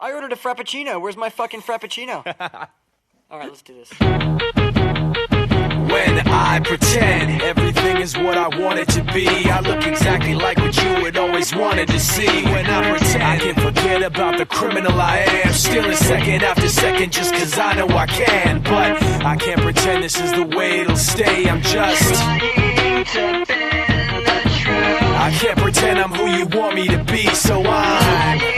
I ordered a Frappuccino. Where's my fucking Frappuccino? Alright, let's do this. When I pretend everything is what I want it to be, I look exactly like what you had always wanted to see. When I pretend I can forget about the criminal I am, stealing second after second just cause I know I can. But I can't pretend this is the way it'll stay. I'm just trying to bend the truth. I can't pretend I'm who you want me to be, so I'm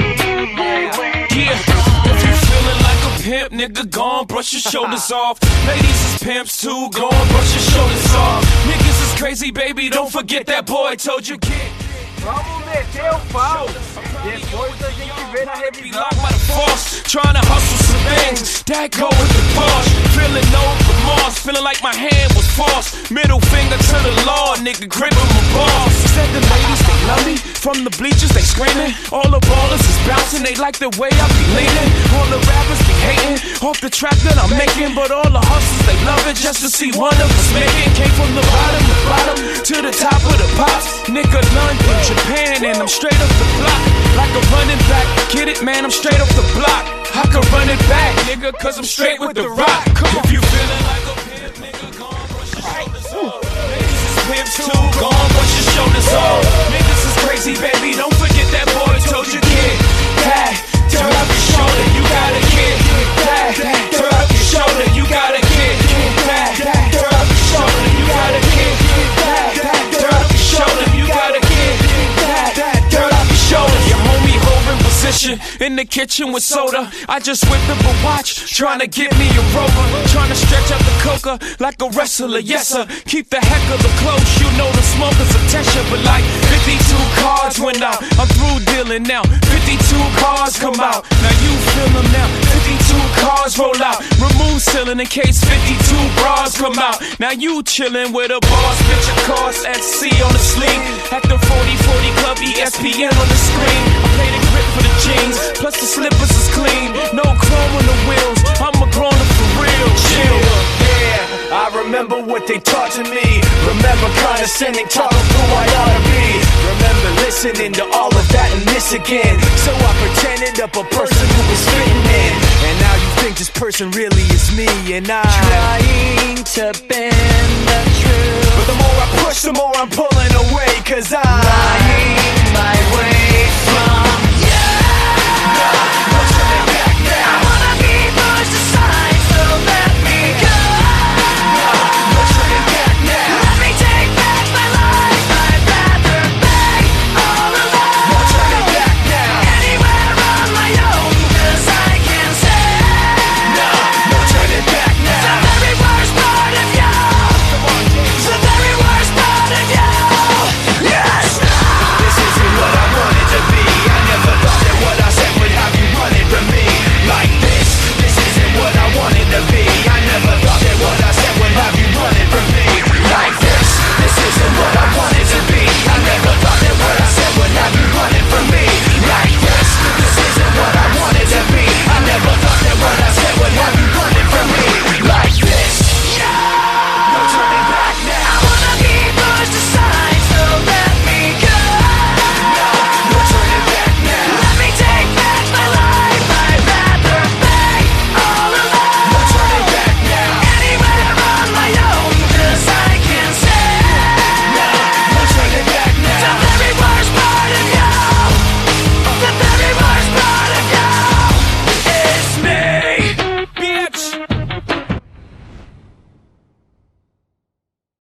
if you feeling like a pimp, nigga, gon' brush your shoulders off. Ladies is pimps too, gon' brush your shoulders off. Niggas is crazy, baby, don't forget that boy told you, kid. Vamos meter o pau. Depois a gente vê na revisão. Trying to hustle some things that go with the boss. Feeling no remorse, feeling like my hand was forced. Middle finger to the law, nigga, gripping my balls. Said the ladies, they love me. From the bleachers, they screaming. All the ballers is bouncing, they like the way I be leaning. All the rappers be hating off the track that I'm making. But all the hustlers, they love it just to see one of us make it. Came from the bottom to the top of the pops. Nigga, none from Japan, and I'm straight up the block. Like a running back, get it, man, I'm straight up the block. I can run it back, nigga, cause I'm straight with the rock. If you feeling like a pimp, nigga, gon' brush your shoulders off. Ladies is pimps too, gon' brush your shoulders off. Niggas is crazy, baby, don't forget that boy told you, kid. That, turn up your shoulder, you gotta get that. Turn up your shoulder, you gotta get that. Turn up your shoulder, you gotta get that. Turn up your shoulder, you gotta get that. Turn up your shoulder, your homie holding position in the kitchen with soda. I just whipped up a watch, trying to get me a rover. Trying to stretch out the coca like a wrestler, yes sir. Keep the heck of the close, you know the smoker's a tester. But like 52 cars went out, I'm through dealing now. 52 cars come out, now you feel them now. 52 cars roll out, remove ceiling in case 52 bras come out. Now you chillin' with a boss, bitch of course, at sea on the sleeve. At the 40-40 club, ESPN on the screen. I play the grip for the jeans, plus the slippers is clean. No chrome on the wheels, I'm a grown-up for real. Chill, yeah, I remember what they taught to me. Remember condescending, talk of who I ought to be. Remember listening to all of that and this again. So I pretended up a person who was fitting in. And now you think this person really is me. And I'm trying to bend the truth. But the more I push, the more I'm pulling away. Cause I'm lying my way from you.